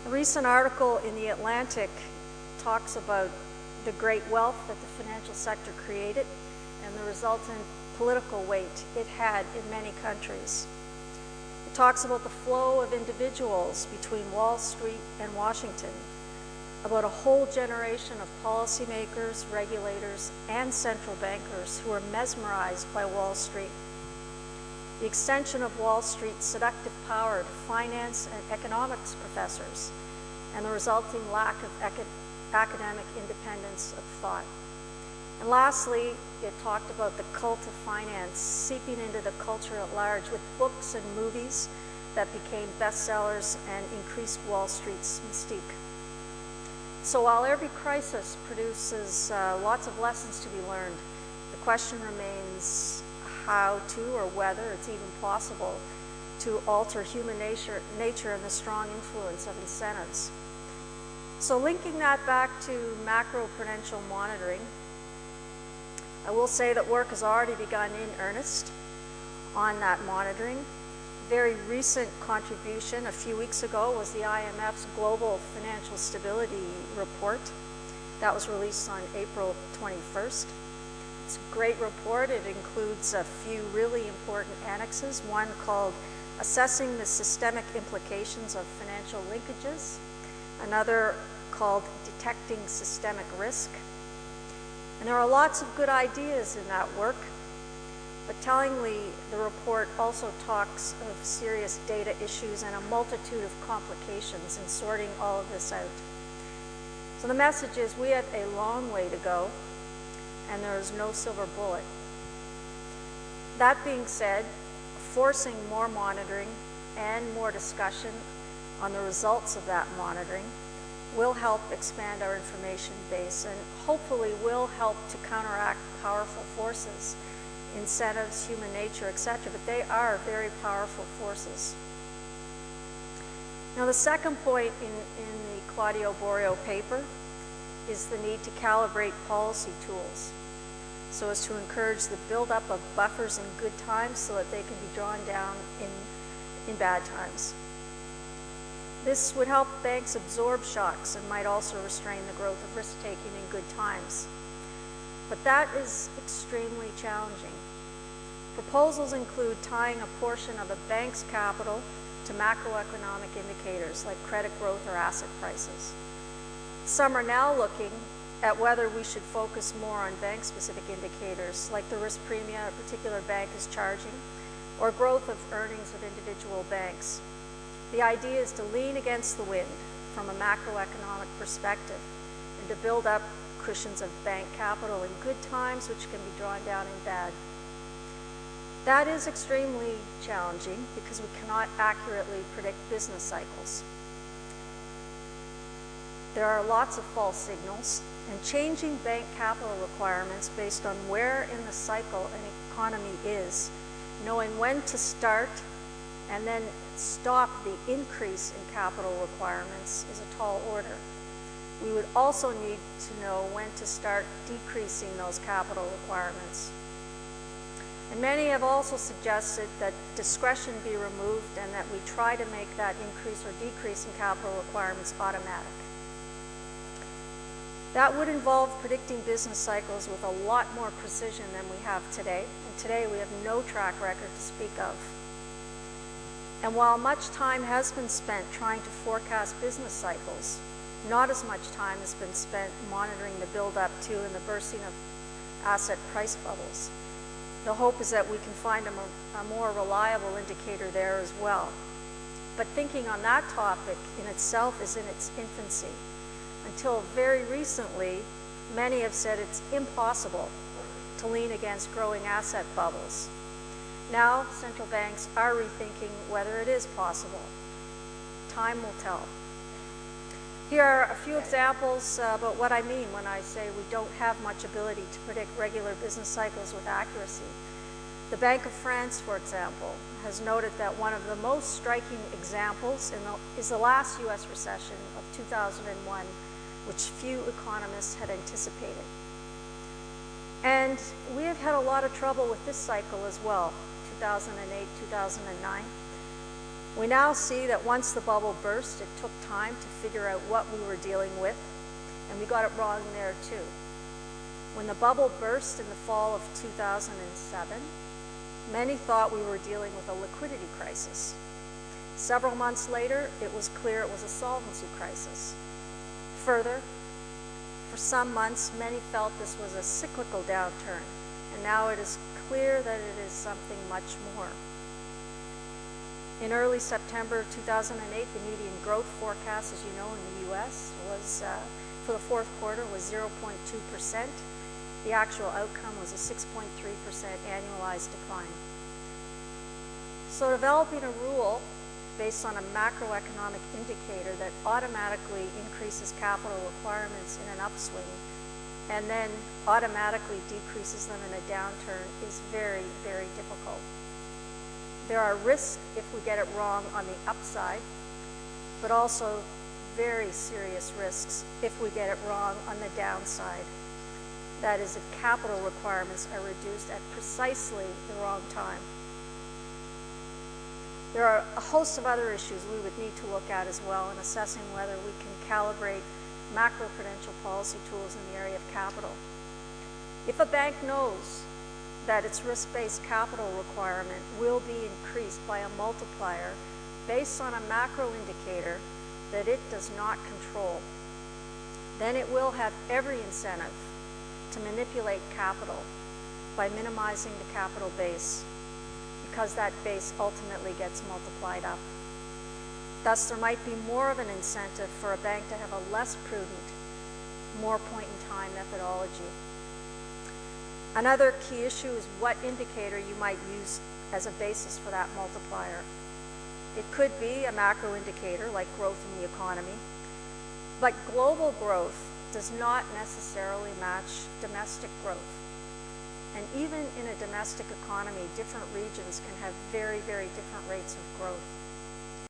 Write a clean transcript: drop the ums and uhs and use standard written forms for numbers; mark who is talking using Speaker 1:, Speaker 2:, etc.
Speaker 1: A recent article in The Atlantic talks about the great wealth that the financial sector created and the resultant political weight it had in many countries. It talks about the flow of individuals between Wall Street and Washington, about a whole generation of policymakers, regulators, and central bankers who are mesmerized by Wall Street. The extension of Wall Street's seductive power to finance and economics professors, and the resulting lack of academic independence of thought. And lastly, it talked about the cult of finance seeping into the culture at large with books and movies that became bestsellers and increased Wall Street's mystique. So while every crisis produces lots of lessons to be learned, the question remains how to, or whether it's even possible, to alter human nature and the strong influence of incentives. So linking that back to macroprudential monitoring, I will say that work has already begun in earnest on that monitoring. Very recent contribution a few weeks ago was the IMF's Global Financial Stability Report. That was released on April 21st. It's a great report. It includes a few really important annexes, one called Assessing the Systemic Implications of Financial Linkages, another called Detecting Systemic Risk. And there are lots of good ideas in that work, but tellingly, the report also talks of serious data issues and a multitude of complications in sorting all of this out. So the message is we have a long way to go, and there is no silver bullet. That being said, forcing more monitoring and more discussion on the results of that monitoring will help expand our information base and hopefully will help to counteract powerful forces, incentives, human nature, etc. But they are very powerful forces. Now the second point in the Claudio Borio paper is the need to calibrate policy tools so as to encourage the buildup of buffers in good times so that they can be drawn down in bad times. This would help banks absorb shocks and might also restrain the growth of risk-taking in good times. But that is extremely challenging. Proposals include tying a portion of a bank's capital to macroeconomic indicators like credit growth or asset prices. Some are now looking at whether we should focus more on bank-specific indicators like the risk premium a particular bank is charging or growth of earnings of individual banks. The idea is to lean against the wind from a macroeconomic perspective and to build up cushions of bank capital in good times which can be drawn down in bad. That is extremely challenging because we cannot accurately predict business cycles. There are lots of false signals, and changing bank capital requirements based on where in the cycle an economy is, knowing when to start and then stop the increase in capital requirements is a tall order. We would also need to know when to start decreasing those capital requirements. And many have also suggested that discretion be removed and that we try to make that increase or decrease in capital requirements automatic. That would involve predicting business cycles with a lot more precision than we have today. And today we have no track record to speak of. And while much time has been spent trying to forecast business cycles, not as much time has been spent monitoring the build-up to and the bursting of asset price bubbles. The hope is that we can find a more reliable indicator there as well. But thinking on that topic in itself is in its infancy. Until very recently, many have said it's impossible to lean against growing asset bubbles. Now, central banks are rethinking whether it is possible. Time will tell. Here are a few examples about what I mean when I say we don't have much ability to predict regular business cycles with accuracy. The Bank of France, for example, has noted that one of the most striking examples is the last US recession of 2001, which few economists had anticipated. And we have had a lot of trouble with this cycle as well, 2008, 2009. We now see that once the bubble burst, it took time to figure out what we were dealing with, and we got it wrong there too. When the bubble burst in the fall of 2007, many thought we were dealing with a liquidity crisis. Several months later, it was clear it was a solvency crisis. Further, for some months, many felt this was a cyclical downturn, and now it is clear that it is something much more. In early September 2008, the median growth forecast, as you know, in the U.S. was, for the fourth quarter, was 0.2%. The actual outcome was a 6.3% annualized decline. So developing a rule based on a macroeconomic indicator that automatically increases capital requirements in an upswing and then automatically decreases them in a downturn is very, very difficult. There are risks if we get it wrong on the upside, but also very serious risks if we get it wrong on the downside. That is, if capital requirements are reduced at precisely the wrong time. There are a host of other issues we would need to look at as well in assessing whether we can calibrate macroprudential policy tools in the area of capital. If a bank knows that its risk-based capital requirement will be increased by a multiplier based on a macro indicator that it does not control, then it will have every incentive to manipulate capital by minimizing the capital base, because that base ultimately gets multiplied up. Thus, there might be more of an incentive for a bank to have a less prudent, more point-in-time methodology. Another key issue is what indicator you might use as a basis for that multiplier. It could be a macro indicator like growth in the economy, but global growth does not necessarily match domestic growth. And even in a domestic economy, different regions can have very, very different rates of growth.